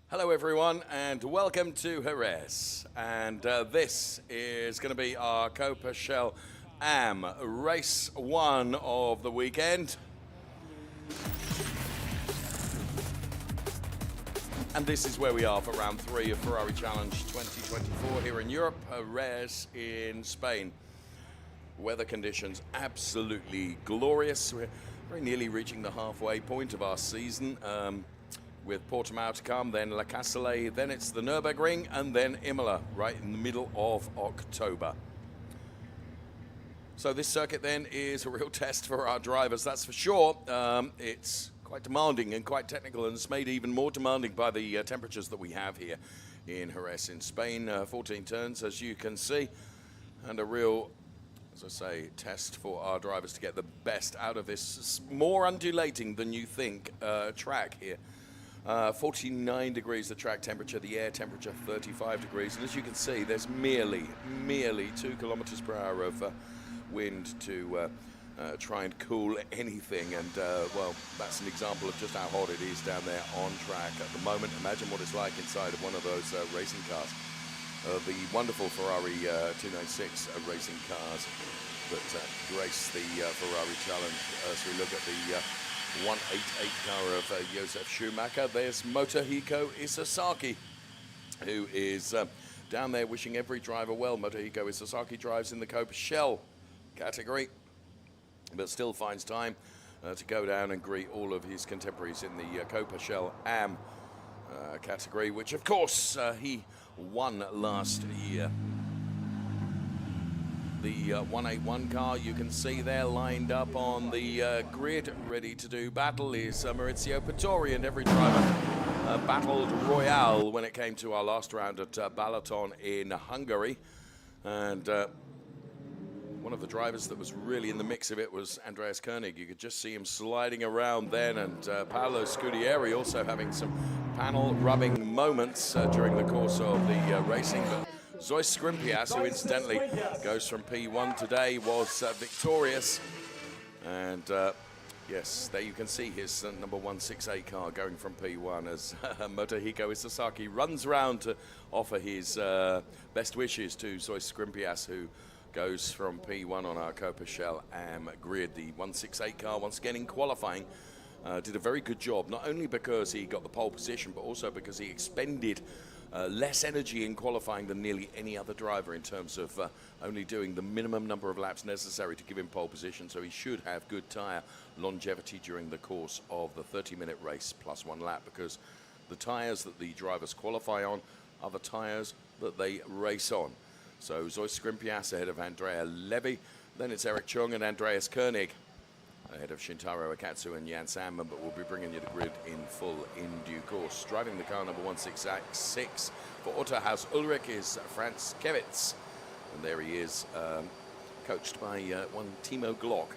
Hello everyone and welcome to Jerez, and this is going to be our Coppa Shell AM race 1 of the weekend. And this is where we are for round 3 of Ferrari Challenge 2024 here in Europe, Jerez in Spain. Weather conditions absolutely glorious. We're very nearly reaching the halfway point of our season. With Portimao to come, then La Casale, then it's the Nürburgring, and then Imola, right in the middle of October. So this circuit then is a real test for our drivers, that's for sure. It's quite demanding and quite technical, and it's made even more demanding by the temperatures that we have here in Jerez in Spain. 14 turns, as you can see, and a real, as I say, test for our drivers to get the best out of this more undulating than you think track here. 49 degrees the track temperature, the air temperature 35 degrees, and as you can see there's merely 2 kilometers per hour of wind to try and cool anything, and well, that's an example of just how hot it is down there on track at the moment. Imagine what it's like inside of one of those racing cars, the wonderful Ferrari 296 racing cars that grace the Ferrari Challenge. As we look at the 188 car of Josef Schumacher, there's Motohiko Isasaki, who is down there wishing every driver well. Motohiko Isasaki drives in the Coppa Shell category, but still finds time to go down and greet all of his contemporaries in the Coppa Shell AM category, which of course he won last year. The 181 car you can see there lined up on the grid, ready to do battle, is Maurizio Pittori, and every driver battled royale when it came to our last round at Balaton in Hungary. And one of the drivers that was really in the mix of it was Andreas Koenig. You could just see him sliding around then, and Paolo Scudieri also having some panel rubbing moments during the course of the racing. But Zeus Scrimpias, who incidentally goes from P1 today, was victorious. And yes, there you can see his number 168 car going from P1 as Motohiko Isasaki runs around to offer his best wishes to Zeus Scrimpias, who goes from P1 on our Coppa Shell AM grid. The 168 car, once again in qualifying, did a very good job, not only because he got the pole position, but also because he expended less energy in qualifying than nearly any other driver, in terms of only doing the minimum number of laps necessary to give him pole position. So he should have good tyre longevity during the course of the 30-minute race plus 1 lap, because the tyres that the drivers qualify on are the tyres that they race on. So Zeus Scrimpias ahead of Andrea Levy, then it's Eric Chung and Andreas Koenig ahead of Shintaro Akatsu and Jan Sandman, but we'll be bringing you the grid in full in due course. Driving the car number 166 for Autohaus Ulrich is Franz Kevitz, and there he is, coached by one Timo Glock,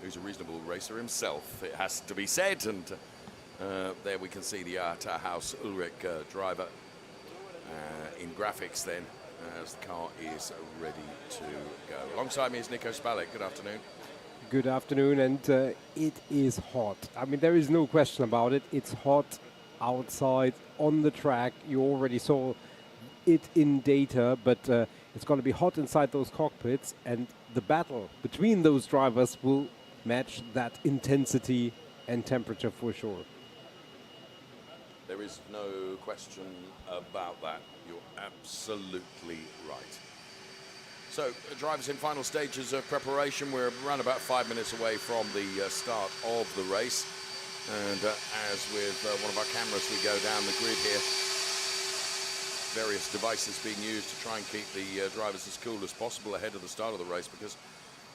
who's a reasonable racer himself, it has to be said. And there we can see the Autohaus Ulrich driver in graphics then, as the car is ready to go. Alongside me is Nico Spalek. Good afternoon. Good afternoon, and it is hot. I mean, there is no question about it. It's hot outside on the track. You already saw it in data, but it's going to be hot inside those cockpits, and the battle between those drivers will match that intensity and temperature for sure. There is no question about that. You're absolutely right. So, drivers in final stages of preparation. We're around about 5 minutes away from the start of the race. And as with one of our cameras, we go down the grid here. Various devices being used to try and keep the drivers as cool as possible ahead of the start of the race, because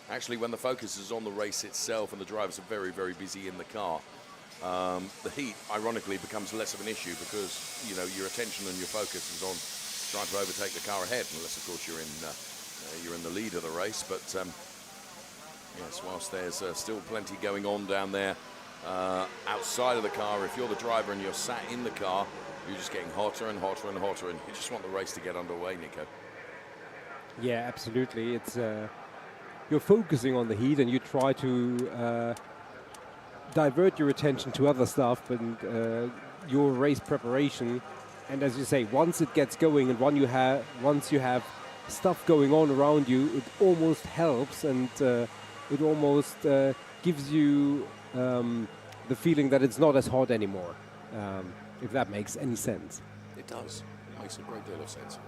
actually when the focus is on the race itself and the drivers are very, very busy in the car, the heat, ironically, becomes less of an issue, because, you know, your attention and your focus is on trying to overtake the car ahead, unless, of course, you're in the lead of the race. But yes, whilst there's still plenty going on down there outside of the car, if you're the driver and you're sat in the car, you're just getting hotter and hotter and hotter, and you just want the race to get underway, Nico. Yeah, absolutely. It's you're focusing on the heat, and you try to divert your attention to other stuff and your race preparation. And as you say, once it gets going and once you have stuff going on around you, it almost helps, and it almost gives you the feeling that it's not as hot anymore, if that makes any sense. It does. It makes a great deal of sense.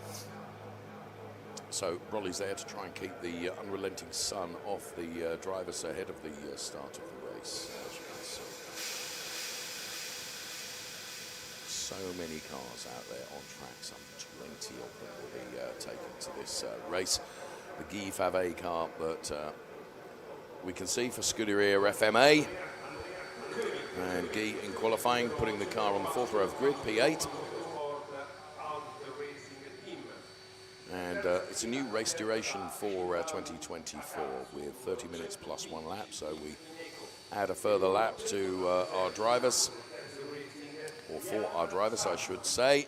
So Rolly's there to try and keep the unrelenting sun off the drivers ahead of the start of the race. As you can see. So many cars out there on track, some 20 of them will be taken to this race. The Guy Favet car that we can see for Scuderia FMA. And Guy in qualifying, putting the car on the 4th row of grid, P8. And it's a new race duration for 2024 with 30 minutes plus 1 lap. So we add a further lap to our drivers, or for our drivers, I should say.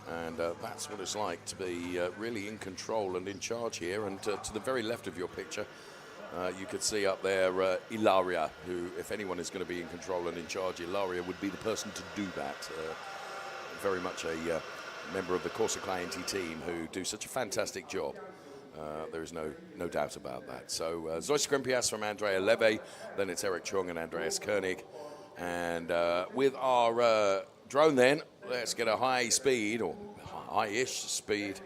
And that's what it's like to be really in control and in charge here. And to the very left of your picture, you could see up there Ilaria, who, if anyone is going to be in control and in charge, Ilaria would be the person to do that. Very much a member of the Corsa Clienti team who do such a fantastic job. There is no doubt about that. So Zeus Grimpias from Andrea Leve, then it's Eric Chung and Andreas Koenig. And with our drone then, let's get a high speed, or high-ish speed,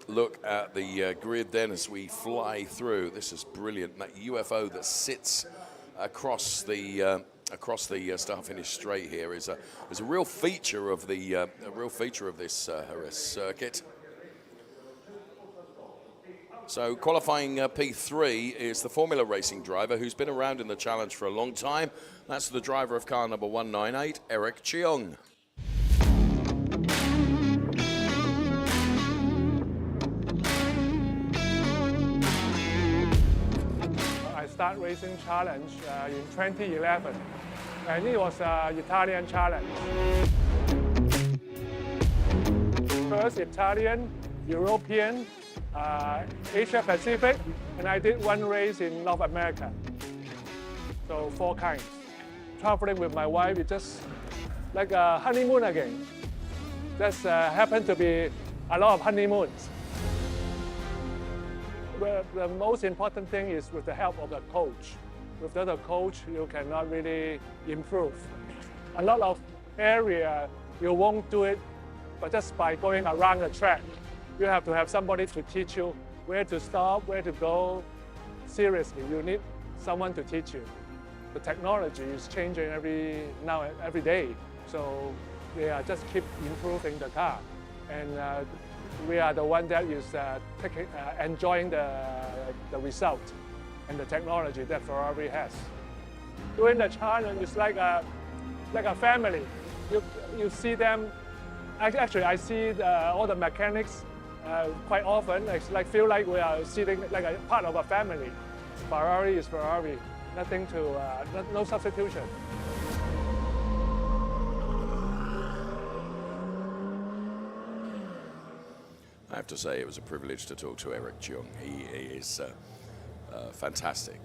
look at the grid then as we fly through. This is brilliant. That UFO that sits across the start-finish straight here is a real feature of the this Jerez circuit. So qualifying P3 is the Formula Racing driver who's been around in the challenge for a long time. That's the driver of car number 198, Eric Cheong. I started racing challenge in 2011, and it was an Italian challenge. First Italian, European, Asia Pacific, and I did 1 race in North America. So 4 kinds. Traveling with my wife, it's just like a honeymoon again. Just happened to be a lot of honeymoons. Well, the most important thing is with the help of the coach. Without a coach, you cannot really improve. A lot of area you won't do it, but just by going around the track. You have to have somebody to teach you where to stop, where to go. Seriously, you need someone to teach you. The technology is changing every day, so we are just keep improving the car, and we are the one that is enjoying the result and the technology that Ferrari has. Doing the challenge is like a family. You see them. Actually, I see all the mechanics quite often. It's like feel like we are sitting like a part of a family. Ferrari is Ferrari. Nothing to no substitution. I have to say it was a privilege to talk to Eric Cheong. He is a fantastic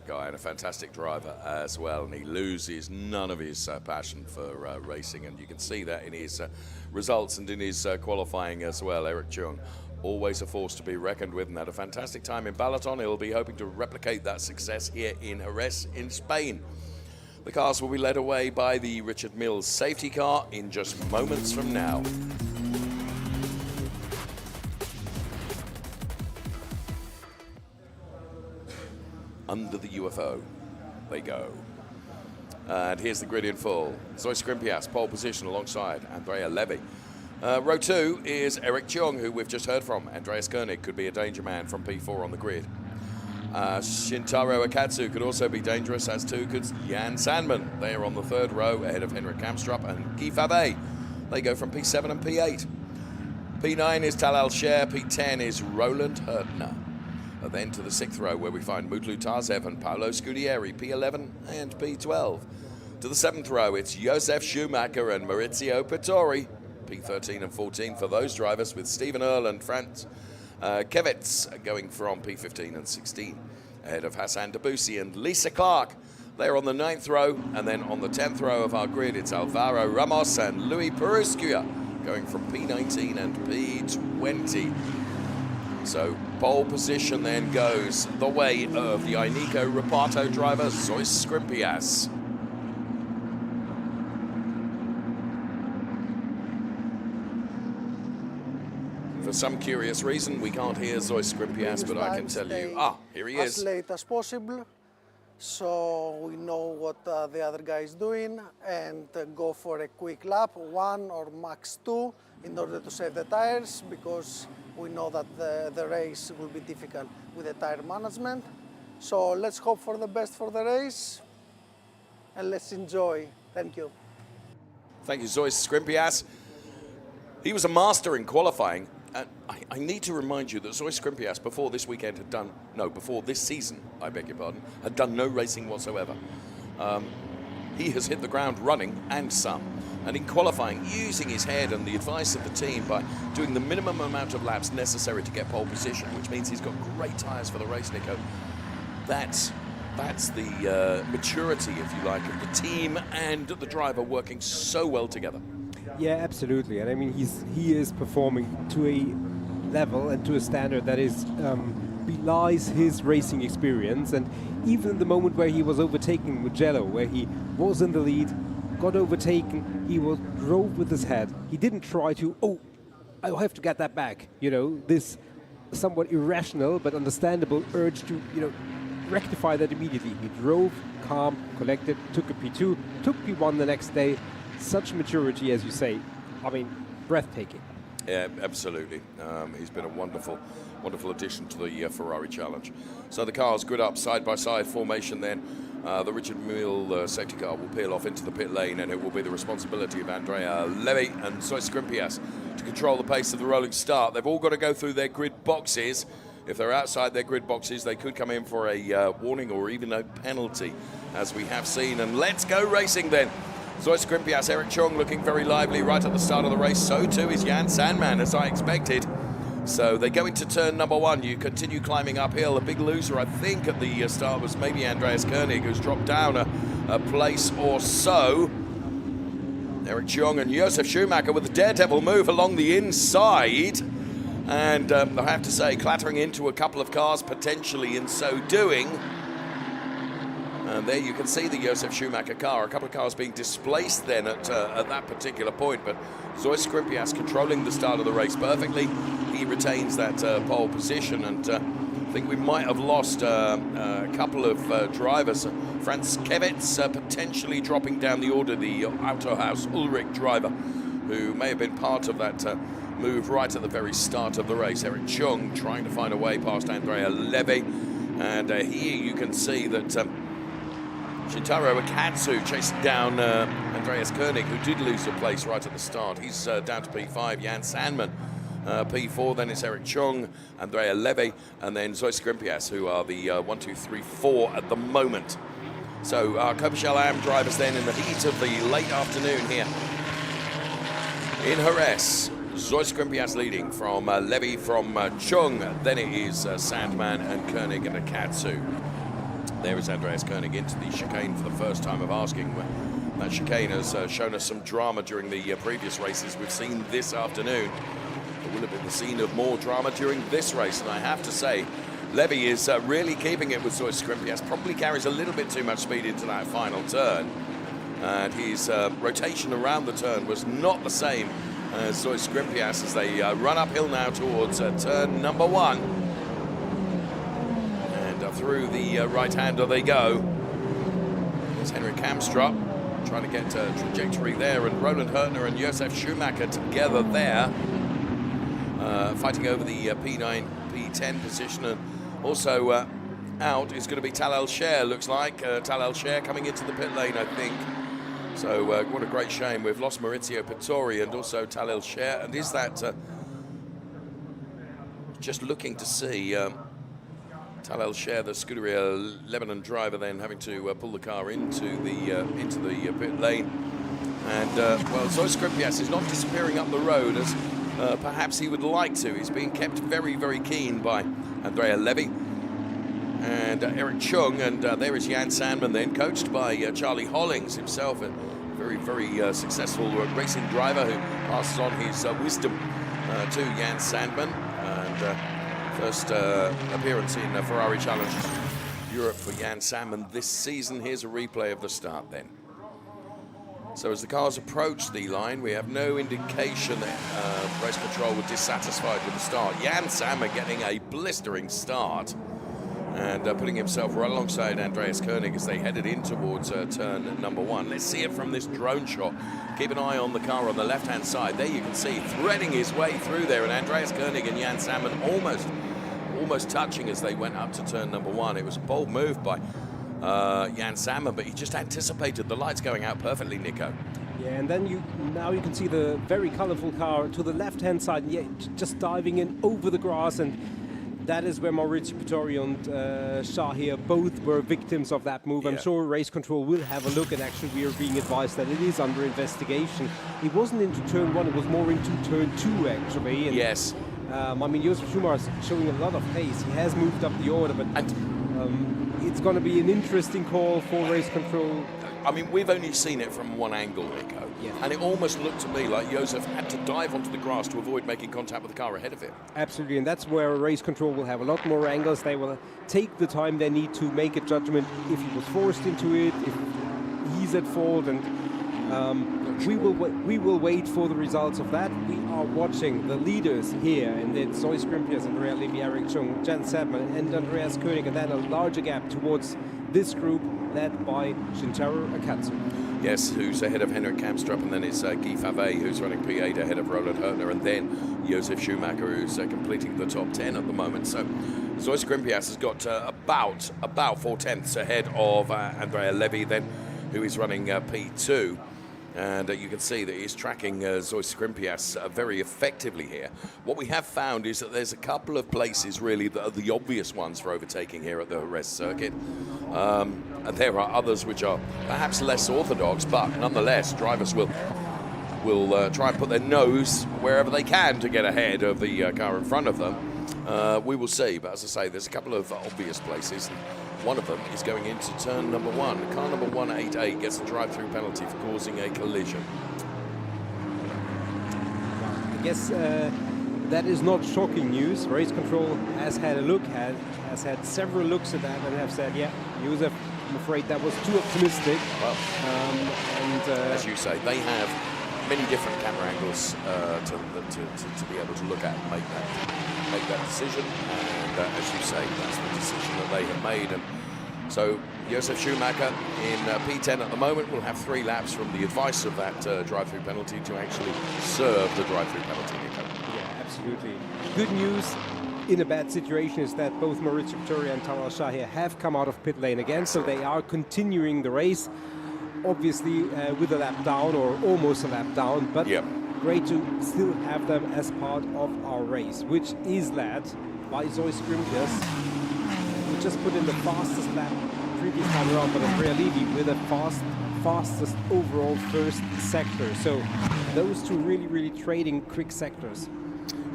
guy and a fantastic driver as well, and he loses none of his passion for racing, and you can see that in his results and in his qualifying as well. Eric Cheong, always a force to be reckoned with, and had a fantastic time in Balaton. He'll be hoping to replicate that success here in Jerez in Spain. The cars will be led away by the Richard Mills safety car in just moments from now. Under the UFO they go. And here's the grid in full. Zeus Grimpias, pole position alongside Andrea Levy. Row 2 is Eric Cheong, who we've just heard from. Andreas Koenig could be a danger man from P4 on the grid. Shintaro Akatsu could also be dangerous, as too could Jan Sandman. They are on the 3rd row ahead of Henrik Kamstrup and Guy Favet. They go from P7 and P8. P9 is Talal Sher, P10 is Roland Hertner. Then to the 6th row, where we find Mutlu Tarzev and Paolo Scudieri, P11 and P12. To the 7th row, it's Josef Schumacher and Maurizio Pittori, P13 and 14 for those drivers, with Stephen Earle and Franz Kevitz going from P15 and 16, ahead of Hassan Debussy and Lisa Clark They're on the 9th row, and then on the 10th row of our grid, it's Alvaro Ramos and Luis Perezcuya going from P19 and P20. So pole position then goes the way of the Ineco Reparto driver, Zois Skrimpias. For some curious reason, we can't hear Zois Skrimpias, but I can tell you, here he is. As late as possible, so we know what the other guy is doing, and go for a quick lap, 1 or max 2, in order to save the tires, because we know that the race will be difficult with the tire management. So let's hope for the best for the race, and let's enjoy. Thank you. Thank you, Zois Skrimpias. He was a master in qualifying. I need to remind you that Zois Skrimpias before this weekend before this season, I beg your pardon, had done no racing whatsoever. He has hit the ground running and some. And in qualifying, using his head and the advice of the team by doing the minimum amount of laps necessary to get pole position, which means he's got great tyres for the race, Nico. That's the maturity, if you like, of the team and the driver working so well together. Yeah, absolutely. And I mean, he is performing to a level and to a standard that is belies his racing experience. And even the moment where he was overtaking Mugello, where he was in the lead, got overtaken, he drove with his head. He didn't try to, I have to get that back. You know, this somewhat irrational but understandable urge to, rectify that immediately. He drove calm, collected, took a P2, took P1 the next day. Such maturity, as you say. I mean, breathtaking. Yeah, absolutely. He's been a wonderful, wonderful addition to the Ferrari challenge. So the cars grid up side by side formation then. The Richard Mille safety car will peel off into the pit lane, and it will be the responsibility of Andrea Levy and Zois Skrimpias to control the pace of the rolling start. They've all got to go through their grid boxes. If they're outside their grid boxes, they could come in for a warning or even a penalty, as we have seen. And let's go racing then. Zois Skrimpias, Eric Chung looking very lively right at the start of the race. So too is Jan Sandman, as I expected. So they go into turn number 1. You continue climbing uphill. A big loser, I think, at the start was maybe Andreas Koenig, who's dropped down a place or so. Eric Chung and Josef Schumacher with a daredevil move along the inside. And I have to say, clattering into a couple of cars potentially in so doing. And there you can see the Josef Schumacher car, a couple of cars being displaced then at that particular point. But Zois Skrimpias controlling the start of the race perfectly. He retains that pole position, and I think we might have lost a couple of drivers. Franz Kevitz potentially dropping down the order, the Autohaus Ulrich driver, who may have been part of that move right at the very start of the race. Eric Chung trying to find a way past Andrea Levy. And here you can see that Shintaro Akatsu chasing down Andreas Koenig, who did lose a place right at the start. He's down to P5. Jan Sandman, P4. Then it's Eric Chung, Andrea Levy, and then Zois Skrimpias, who are the 1, 2, 3, 4 at the moment. So our Coppa Shell Am drivers then in the heat of the late afternoon here in Jerez. Zois Skrimpias leading from Levy, from Chung. Then it is Sandman and Koenig and Akatsu. There is Andreas Koenig into the chicane for the first time of asking. That chicane has shown us some drama during the previous races we've seen this afternoon. It will have been the scene of more drama during this race, and I have to say, Levy is really keeping it with Zois Skrimpias. Probably carries a little bit too much speed into that final turn, and his rotation around the turn was not the same as Zois Skrimpias as they run uphill now towards turn number 1. Through the right-hander they go. There's Henrik Kamstrup trying to get a trajectory there, and Roland Hurtner and Josef Schumacher together there, fighting over the P9, P10 position. And also out is going to be Tal El-Sher, looks like. Tal El-Sher coming into the pit lane, I think. So what a great shame. We've lost Maurizio Pittori and also Tal El-Sher. And is that just looking to see Tal El-Sher, the Scuderia Lebanon driver, then having to pull the car into the pit lane. And well, Zois Skrimpias is not disappearing up the road as perhaps he would like to. He's being kept very, very keen by Andrea Levy. and Eric Chung, and there is Jan Sandman then, coached by Charlie Hollings himself, a very, very successful racing driver who passes on his wisdom to Jan Sandman. And first appearance in Ferrari Challenges Europe for Jan Sandman this season. Here's a replay of the start then. So as the cars approach the line, we have no indication that race control were dissatisfied with the start. Jan Sandman getting a blistering start and putting himself right alongside Andreas Koenig as they headed in towards turn number 1. Let's see it from this drone shot. Keep an eye on the car on the left-hand side. There you can see threading his way through there, and Andreas Koenig and Jan Sandman almost touching as they went up to turn number 1. It was a bold move by Jan Sandman, but he just anticipated the lights going out perfectly, Nico. Yeah, and then now you can see the very colorful car to the left-hand side, yeah, just diving in over the grass, and that is where Maurizio Pittori and Shahir both were victims of that move. Yeah. I'm sure race control will have a look, and actually we are being advised that it is under investigation. It wasn't into turn 1, it was more into turn 2 actually. And, Yes. I mean, Josef Schumacher is showing a lot of pace. He has moved up the order, but it's going to be an interesting call for race control. I mean, we've only seen it from one angle, Nico. Yeah. And it almost looked to me like Josef had to dive onto the grass to avoid making contact with the car ahead of him. Absolutely, and that's where race control will have a lot more angles. They will take the time they need to make a judgment if he was forced into it, if he's at fault, and we will wait for the results of that. We are watching the leaders here, and it's Zoe Scrimpias, Andrea Levy, Eric Chung, Jan Sadman, and Andreas Koenig, and then a larger gap towards this group led by Shintaro Akatsu. Yes, who's ahead of Henrik Kamstrup, and then it's Guy Favre who's running P8 ahead of Roland Hertner, and then Josef Schumacher who's completing the top 10 at the moment. So Zoe Scrimpias has got about 4/10 ahead of Andrea Levy then, who is running P2. And you can see that he's tracking Zoe Scrimpias very effectively here. What we have found is that there's a couple of places really that are the obvious ones for overtaking here at the Jerez circuit. And there are others which are perhaps less orthodox, but nonetheless, drivers will try and put their nose wherever they can to get ahead of the car in front of them. We will see, but as I say, there's a couple of obvious places. One of them is going into turn number 1. Car number 188 gets a drive-through penalty for causing a collision. I guess that is not shocking news. Race control has had a look, has had several looks at that, and have said, yeah, Josef, I'm afraid that was too optimistic. Well, as you say, they have many different camera angles to be able to look at and make that decision. And as you say, that's the decision that they have made. And so Josef Schumacher in P10 at the moment will have 3 laps from the advice of that drive-through penalty to actually serve the drive-through penalty, Nico. Yeah, absolutely. Good news in a bad situation is that both Maurizio Pittori and Talal Shahir have come out of pit lane again, so they are continuing the race, obviously with a lap down or almost a lap down, but great to still have them as part of our race, which is led by Zoe Scrimpias, who just put in the fastest lap previous time around, but Andrea Levy with the fastest overall first sector. So those two really trading quick sectors.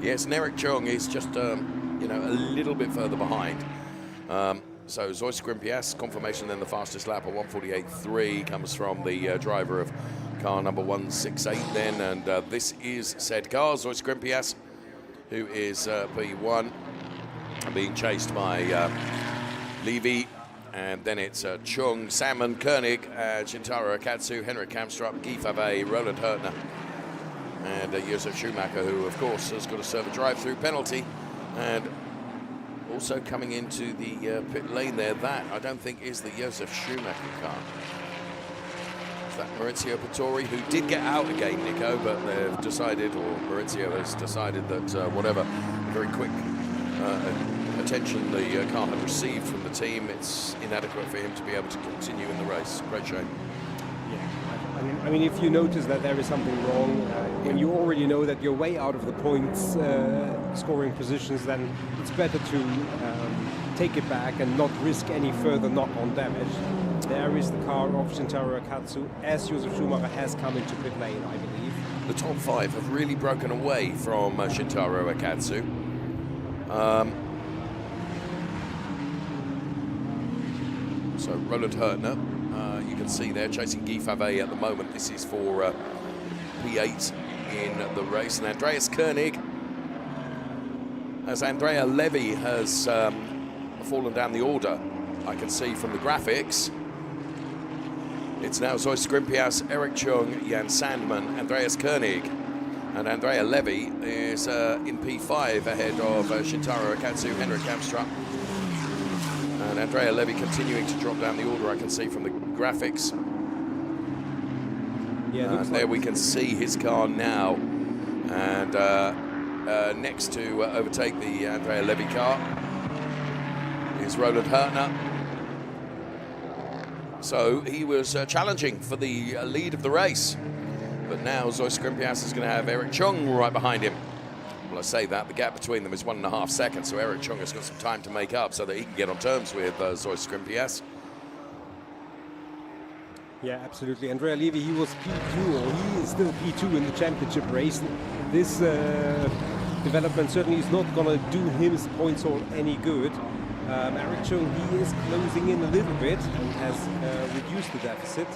Yes, and Eric Chung is just a little bit further behind. So Zoe Scrimpias, confirmation then the fastest lap at 1:48.3 comes from the driver of car number 168 then, and this is said car, Zoe Scrimpias, who is P1, being chased by Levy, and then it's Chung, Salmon, Koenig, Shintaro Akatsu, Henrik Kamstrup, Guy Favre, Roland Hertner, and Josef Schumacher, who of course has got to serve a drive-through penalty. And also coming into the pit lane there, that I don't think is the Josef Schumacher car. It's that Maurizio Pittori, who did get out again, Nico, but they've decided, or Maurizio has decided that whatever very quick attention the car had received from the team, it's inadequate for him to be able to continue in the race. Great shame. Yeah, I mean, if you notice that there is something wrong, when you already know that you're way out of the points scoring positions, then it's better to take it back and not risk any further knock-on damage. There is the car of Shintaro Akatsu, as Josef Schumacher has come into pit lane, I believe. The top 5 have really broken away from Shintaro Akatsu. So Roland Hurtner, you can see there, chasing Guy Favre at the moment. This is for P8 in the race. And Andreas Koenig, as Andrea Levy has fallen down the order, I can see from the graphics. It's now Zoe Skrimpias, Eric Chung, Jan Sandman, Andreas Koenig, and Andrea Levy is in P5 ahead of Shintaro Akatsu, Henrik Kamstrup. And Andrea Levy continuing to drop down the order, I can see from the graphics. Yeah, and there we can see his car now. And next to overtake the Andrea Levy car is Roland Hurtner. So he was challenging for the lead of the race. But now Zoe Skrimpias is going to have Eric Chung right behind him. Well, I say that, the gap between them is 1.5 seconds, so Eric Chung has got some time to make up so that he can get on terms with Zoe Skrimpias. Yeah, absolutely. Andrea Levy, he was P2, or he is still P2 in the championship race. This development certainly is not going to do his points all any good. Eric Chung, he is closing in a little bit and has reduced the deficit.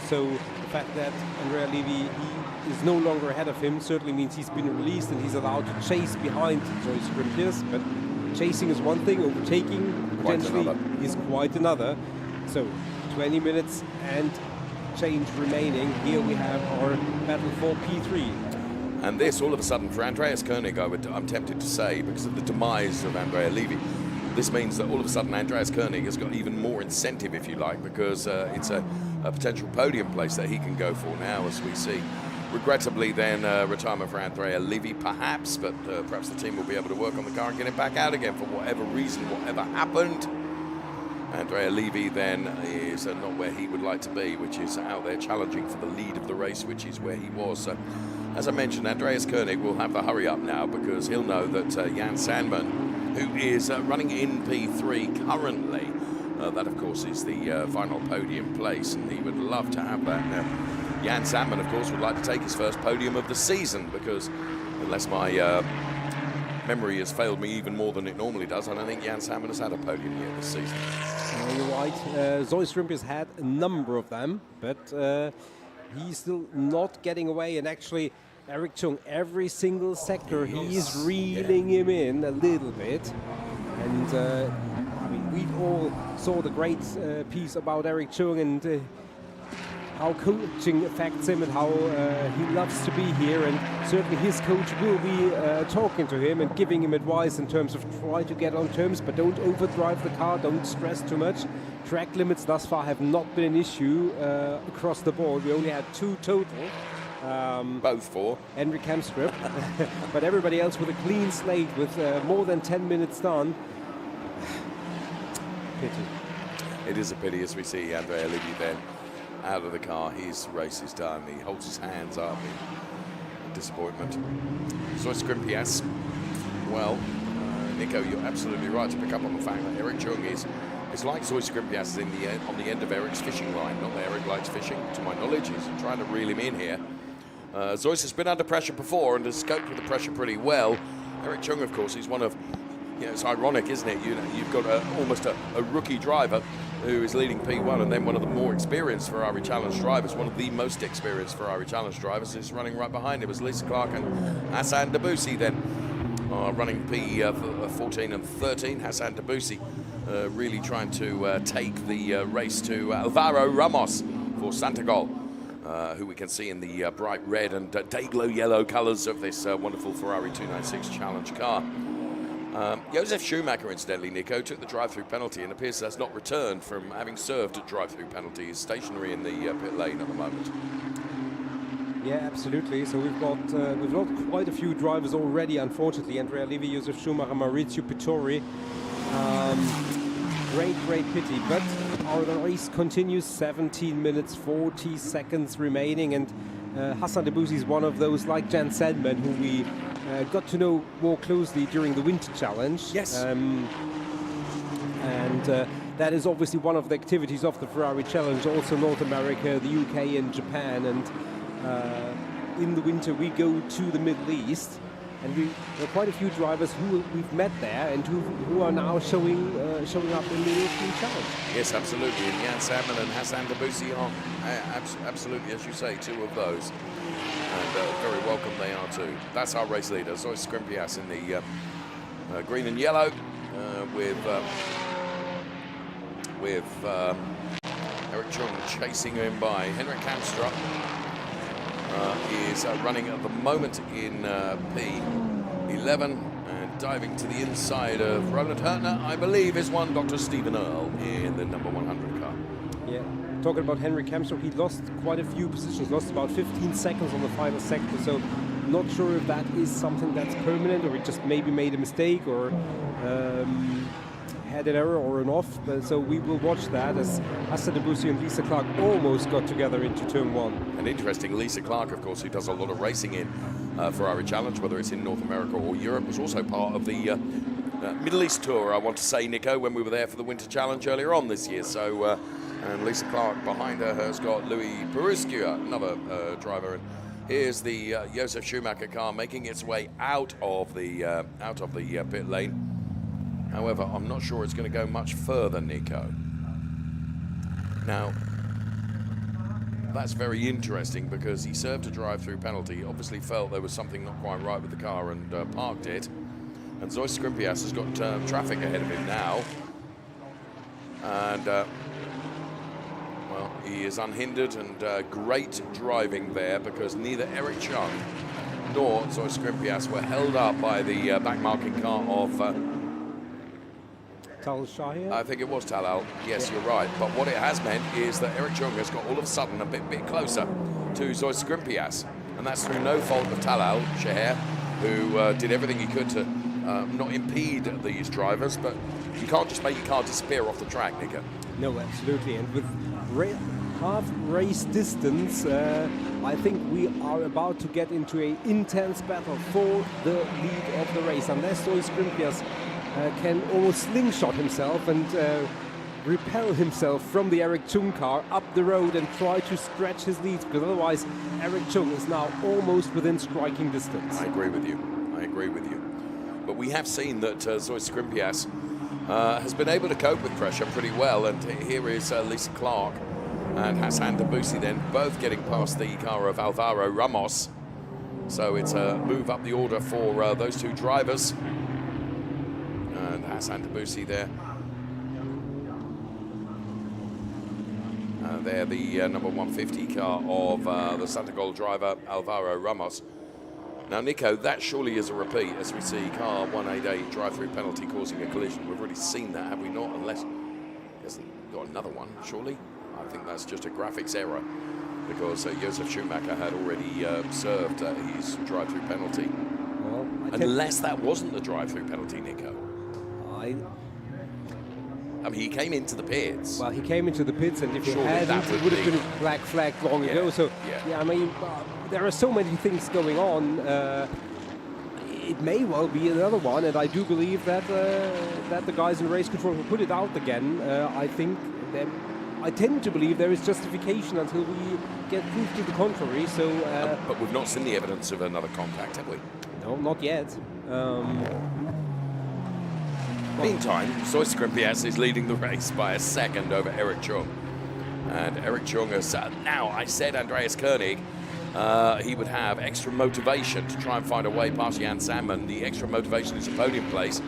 So the fact that Andrea Levy, he is no longer ahead of him certainly means he's been released and he's allowed to chase behind Zoe Skrimpias. But chasing is one thing, overtaking potentially is quite another. So 20 minutes and change remaining. Here we have our battle for P3. And this, all of a sudden, for Andreas Koenig, I'm tempted to say, because of the demise of Andrea Levy, this means that all of a sudden Andreas Koenig has got even more incentive, if you like, because it's a potential podium place that he can go for now, as we see. Regrettably, then, retirement for Andrea Levy, perhaps, but perhaps the team will be able to work on the car and get it back out again for whatever reason, whatever happened. Andrea Levy then is not where he would like to be, which is out there challenging for the lead of the race, which is where he was. So, as I mentioned, Andreas Koenig will have the hurry up now because he'll know that Jan Sandman, who is running in P3 currently, that of course is the final podium place, and he would love to have that. Now, Jan Sandman, of course, would like to take his first podium of the season because, unless my memory has failed me even more than it normally does, I don't think Jan Sandman has had a podium yet this season. You're right. Zoe Skrimpias had a number of them, but he's still not getting away. And actually, Eric Chung, every single sector, he is reeling him in a little bit. And I mean, we all saw the great piece about Eric Chung and how coaching affects him and how he loves to be here, and certainly his coach will be talking to him and giving him advice in terms of try to get on terms, but don't overdrive the car, don't stress too much. Track limits thus far have not been an issue across the board. We only had 2 total. Both for Henrik Kamstrup, but everybody else with a clean slate with more than 10 minutes done. Pity. It is a pity as we see Andrea Levy then out of the car. His race is done. He holds his hands up in disappointment. Zoe Skrimpias, well, Nico, you're absolutely right to pick up on the fact that Eric Chung is like Zoe Skrimpias on the end of Eric's fishing line. Not that Eric likes fishing, to my knowledge. He's trying to reel him in here. Zoe has been under pressure before and has coped with the pressure pretty well. Eric Chung, of course, he's one of, it's ironic, isn't it? You've got almost a rookie driver who is leading P1, and then one of the more experienced Ferrari Challenge drivers, one of the most experienced Ferrari Challenge drivers, is running right behind him as Lisa Clark and Hassan Debussy then are running P14 and 13. Hassan Debussy really trying to take the race to Alvaro Ramos for Santagol, who we can see in the bright red and day-glow yellow colours of this wonderful Ferrari 296 Challenge car. Josef Schumacher, incidentally, Nico, took the drive-through penalty and appears that's not returned from having served a drive-through penalty. He's stationary in the pit lane at the moment. Yeah, absolutely. So we've got quite a few drivers already, unfortunately. Andrea Levy, Josef Schumacher, Maurizio Pittori. Great pity. But our race continues. 17 minutes, 40 seconds remaining. And Hassan Debussy is one of those, like Jan Sandman, who we got to know more closely during the Winter Challenge. Yes. That is obviously one of the activities of the Ferrari Challenge, also North America, the UK and Japan. And in the winter we go to the Middle East. And there are quite a few drivers who we've met there and who are now showing up in the European Challenge. Yes, absolutely. And Jan Salmon and Hassan Debussy are absolutely, as you say, two of those. And very welcome they are too. That's our race leader, Zoe Skrimpias in the green and yellow with Eric Chung chasing him by. Henrik Kamstrup is running at the moment in P11 and diving to the inside of Roland Hertner, I believe, is one Dr. Stephen Earle in the number 100 car. Yeah, talking about Henrik Kamstrup, he lost quite a few positions, lost about 15 seconds on the final sector, so not sure if that is something that's permanent or he just maybe made a mistake or had an error or an off. So we will watch that as Hassan Debussy and Lisa Clark almost got together into turn one. And interesting, Lisa Clark, of course, who does a lot of racing in Ferrari Challenge, whether it's in North America or Europe, was also part of the Middle East tour, I want to say, Nico, when we were there for the Winter Challenge earlier on this year. So, and Lisa Clark behind her has got Louis Peruskia, another driver. And here's the Josef Schumacher car making its way out of the pit lane. However, I'm not sure it's going to go much further, Nico. Now, that's very interesting because he served a drive-through penalty, obviously felt there was something not quite right with the car and parked it. And Zoe Skrimpias has got traffic ahead of him now. And, well, he is unhindered and great driving there because neither Eric Chung nor Zoe Skrimpias were held up by the back-marking car of... Tal Shahir? I think it was Talal. Yes, you're right. But what it has meant is that Eric Chung has got all of a sudden a bit closer to Zoe Skrimpias. And that's through no fault of Talal Shahir, who did everything he could to not impede these drivers. But you can't just make your car disappear off the track, Nico. No, absolutely. And with half race distance, I think we are about to get into an intense battle for the lead of the race. Unless Zoe Skrimpias can almost slingshot himself and repel himself from the Eric Chung car up the road and try to stretch his lead, because otherwise Eric Chung is now almost within striking distance. I agree with you. But we have seen that Zoe Skrimpias has been able to cope with pressure pretty well, and here is Lisa Clark and Hassan Debussy then both getting past the car of Alvaro Ramos. So it's a move up the order for those two drivers. And Hassan Debussy there. There, the number 150 car of the Santa Gol driver, Alvaro Ramos. Now, Nico, that surely is a repeat, as we see car 188 drive-through penalty causing a collision. We've already seen that, have we not? Unless he hasn't got another one, surely? I think that's just a graphics error, because Josef Schumacher had already served his drive-through penalty. Well, unless that wasn't the drive-through penalty, Nico. I mean, he came into the pits. Well, he came into the pits, and if he hadn't, it would have been a black flag long ago. So, yeah, I mean, there are so many things going on. It may well be another one, and I do believe that that the guys in race control will put it out again. I tend to believe there is justification until we get proof to the contrary. So, but we've not seen the evidence of another contact, have we? No, not yet. Meantime, Zoe Skrimpias is leading the race by a second over Eric Chung. And Eric Chung has now, I said Andreas Koenig, he would have extra motivation to try and find a way past Jan Salmon. The extra motivation is a podium place.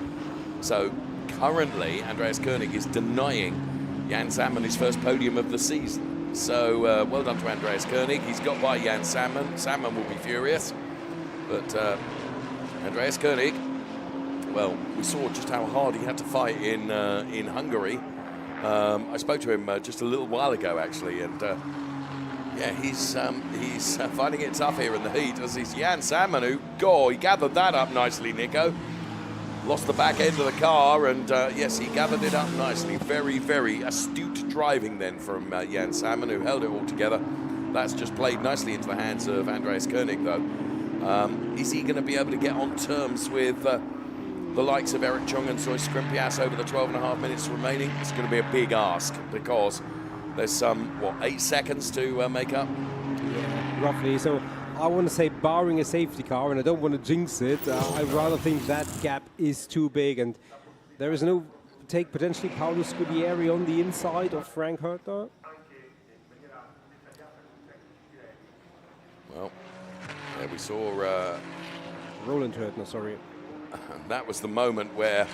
So currently, Andreas Koenig is denying Jan Salmon his first podium of the season. So well done to Andreas Koenig. He's got by Jan Salmon. Salmon will be furious. But Andreas Koenig, well, we saw just how hard he had to fight in Hungary. I spoke to him just a little while ago, actually, and yeah, he's finding it tough here in the heat, as is Jan Salmon, who, he gathered that up nicely, Nico. Lost the back end of the car, and yes, he gathered it up nicely. Very, very astute driving then from Jan Salmon, who held it all together. That's just played nicely into the hands of Andreas Koenig, though. Is he going to be able to get on terms with the likes of Eric Chung and Zoe Skrimpias over the 12.5 minutes remaining? It's going to be a big ask, because there's some, 8 seconds to make up? Yeah, roughly. So I want to say barring a safety car, and I don't want to jinx it, I rather think that gap is too big, and there is no take potentially Paolo Scudieri on the inside of Frank Hörtner. Well, there we saw Roland Hörtner, sorry. and that was the moment where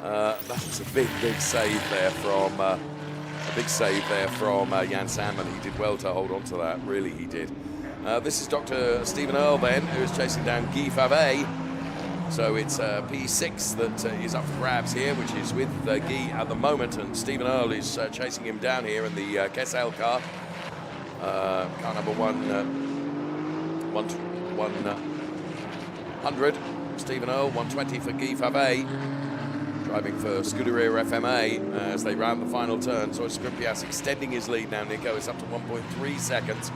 that was a big save there from Jan Salmon. He did well to hold on to that. Really, he did. This is Dr. Stephen Earle then, who is chasing down Guy Favre. So it's P6 that is up for grabs here, which is with Guy at the moment, and Stephen Earle is chasing him down here in the Kessel car. Car number 100. Stephen Earle, 120 for Guy Favre. Driving for Scuderia FMA as they round the final turn. So Skrimpias extending his lead now, Nico. It's up to 1.3 seconds.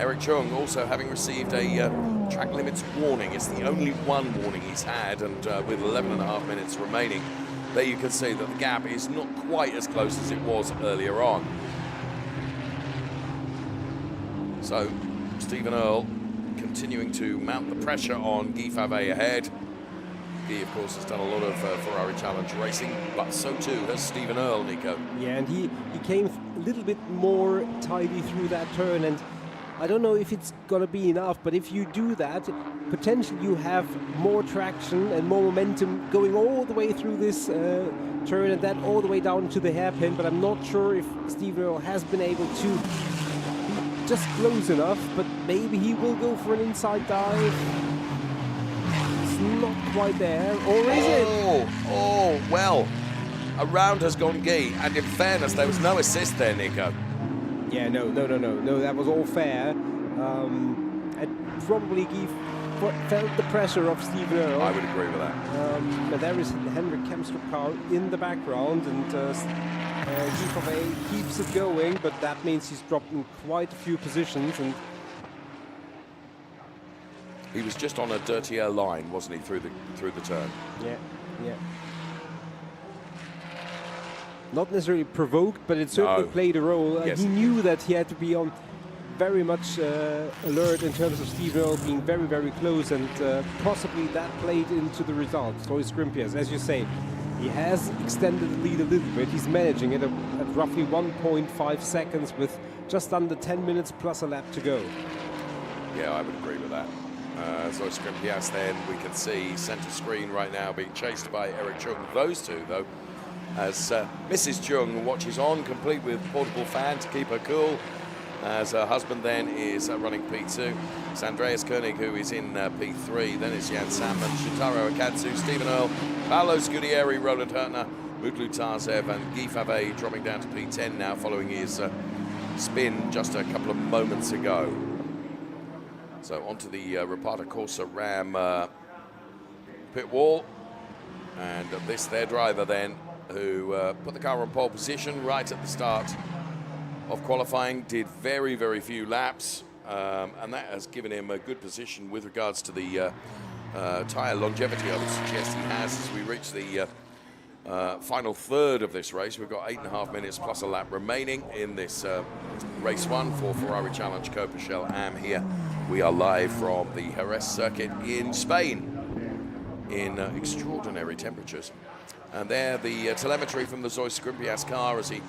Eric Chung also having received a track limits warning. It's the only one warning he's had, and with 11.5 minutes remaining, there you can see that the gap is not quite as close as it was earlier on. So Stephen Earle continuing to mount the pressure on Guy Favre ahead. Guy, of course, has done a lot of Ferrari Challenge racing, but so too has Stephen Earle, Nico. Yeah, and he came a little bit more tidy through that turn, and I don't know if it's going to be enough, but if you do that, potentially you have more traction and more momentum going all the way through this turn and then all the way down to the hairpin, but I'm not sure if Stephen Earle has been able to be just close enough, but maybe he will go for an inside dive. It's not quite there, or is it? Oh, well, a round has gone Guy, and in fairness, there was no assist there, Nico. Yeah, no, that was all fair. And probably Guy felt the pressure of Stephen Earle. I would agree with that. But there is Henrik Kemstrup car in the background, and Guy Favre keeps it going, but that means he's dropped in quite a few positions. And he was just on a dirtier line, wasn't he, through the turn? Yeah. Not necessarily provoked, but it certainly played a role. Yes. He knew that he had to be on very much alert in terms of Stephen Earle being very, very close, and possibly that played into the result. So is Skrimpias, as you say, he has extended the lead a little bit. He's managing it at roughly 1.5 seconds with just under 10 minutes plus a lap to go. Yeah, I would agree with that. So Skrimpias then, we can see center screen right now being chased by Eric Chung. Those two, though, as Mrs. Chung watches on, complete with portable fan to keep her cool, as her husband then is running P2. It's Andreas Koenig who is in P3, then it's Jan Salmon, Shintaro Akatsu, Stephen Earle, Paolo Scudieri, Roland Hörtner, Mutlu Tarzev, and Guy Favre dropping down to P10 now following his spin just a couple of moments ago. So onto the Rapata Corsa Ram pit wall, and this their driver then, who put the car on pole position right at the start of qualifying, did very, very few laps, and that has given him a good position with regards to the tyre longevity. I would suggest he has as we reach the final third of this race. We've got 8.5 minutes plus a lap remaining in this race one for Ferrari Challenge Coppa Shell Am here. We are live from the Jerez circuit in Spain in extraordinary temperatures. And there, the telemetry from the Zeus Skrimpias car as he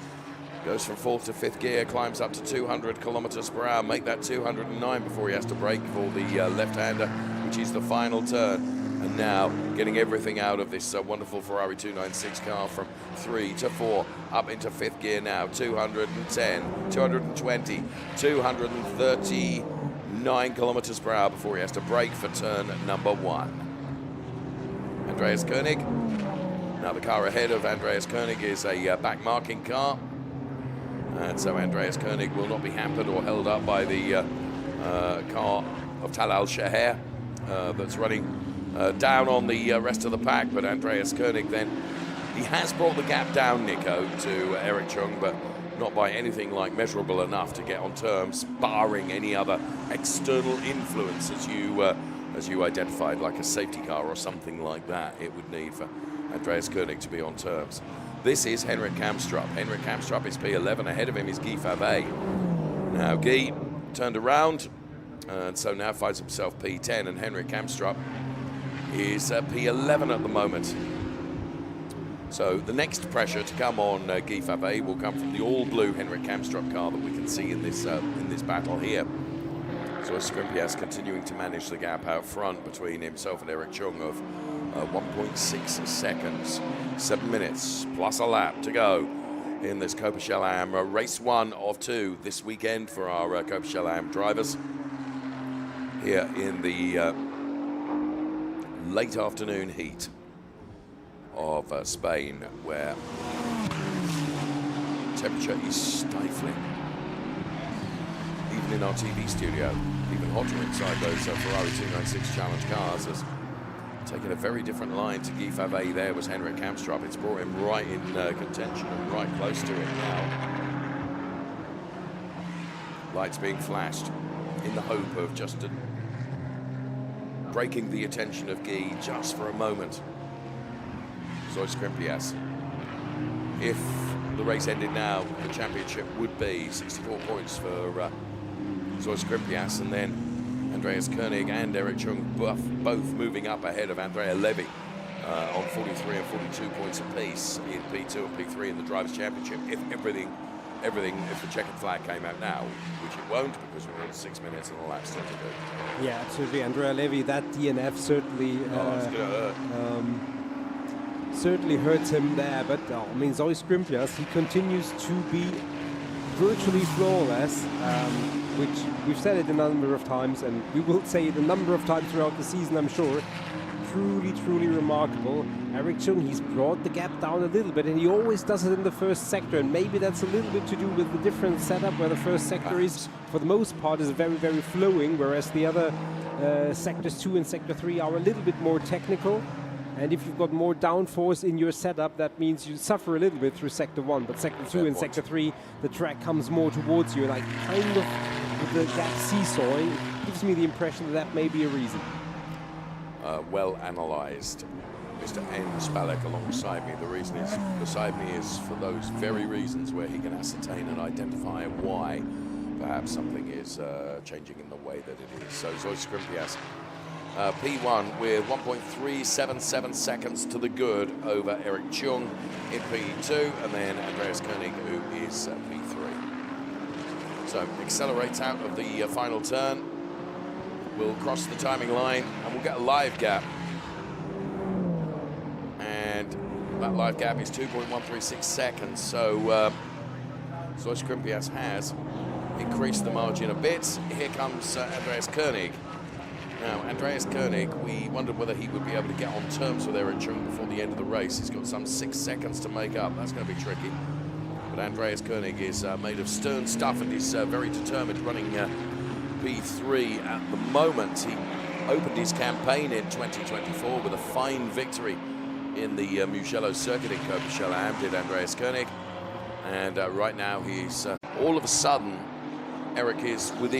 goes from 4th to 5th gear, climbs up to 200 kilometers per hour, make that 209 before he has to brake for the left-hander, which is the final turn. And now getting everything out of this wonderful Ferrari 296 car from 3 to 4, up into 5th gear now, 210, 220, 239 kilometers per hour before he has to brake for turn number 1. Andreas Koenig. Now the car ahead of Andreas Koenig is a back marking car, and so Andreas Koenig will not be hampered or held up by the car of Tal Al-Shaher that's running down on the rest of the pack. But Andreas Koenig then, he has brought the gap down, Nico, to Eric Chung, but not by anything like measurable enough to get on terms, barring any other external influence as you identified, like a safety car or something like that it would need for Andreas Koenig to be on terms. This is Henrik Kamstrup. Henrik Kamstrup is P11. Ahead of him is Guy Favre. Now Guy turned around And so now finds himself P10, and Henrik Kamstrup is P11 at the moment. So the next pressure to come on Guy Favre will come from the all-blue Henrik Kamstrup car that we can see in this battle here. So Skrimpias continuing to manage the gap out front between himself and Eric Chung of 1.6 seconds. 7 minutes plus a lap to go in this Coppa Am race 1 of 2 this weekend for our Coppa Am drivers here in the late afternoon heat of Spain, where temperature is stifling. Even in our TV studio, even hotter inside those Ferrari 296 Challenge cars. Has taken a very different line to Guy Favre. There was Henrik Kamstrup. It's brought him right in contention and right close to it now. Lights being flashed in the hope of just breaking the attention of Guy just for a moment. Zoe Skrimpias. If the race ended now, the championship would be 64 points for Zoe Skrimpias, and then Andreas Koenig and Eric Chung both moving up ahead of Andrea Levy on 43 and 42 points apiece in P2 and P3 in the Drivers' Championship. If if the checkered flag came out now, which it won't because we've got 6 minutes and a lap still to do. Yeah, absolutely. Andrea Levy, that DNF certainly It's going to hurt. certainly hurts him there, but I mean, Zoe Skrimpias, he continues to be virtually flawless, which we've said it a number of times, and we will say it a number of times throughout the season, I'm sure. Truly, truly remarkable. Eric Chung, he's brought the gap down a little bit, and he always does it in the first sector, and maybe that's a little bit to do with the different setup, where the first sector is, for the most part, is very, very flowing, whereas the other sectors 2 and sector 3 are a little bit more technical. And if you've got more downforce in your setup, that means you suffer a little bit through sector 1, but sector 2 and sector 3, the track comes more towards you, like kind of with the gap seesawing. It gives me the impression that may be a reason. Well analysed. Mr. N. Spalek alongside me. The reason he's beside me is for those very reasons where he can ascertain and identify why perhaps something is changing in the way that it is. So Zoe Skrimpias, P1 with 1.377 seconds to the good over Eric Chung in P2, and then Andreas Koenig, who is P3. So accelerates out of the final turn. We'll cross the timing line and we'll get a live gap. And that live gap is 2.136 seconds. So Zoe Skrimpias has increased the margin a bit. Here comes Andreas Koenig. Now, Andreas Koenig, we wondered whether he would be able to get on terms with Eric Chung before the end of the race. He's got some 6 seconds to make up. That's going to be tricky. But Andreas Koenig is made of stern stuff and is very determined, running P3 at the moment. He opened his campaign in 2024 with a fine victory in the Mugello circuit in Coppa Am, did Andreas Koenig. And right now he's all of a sudden, Eric is within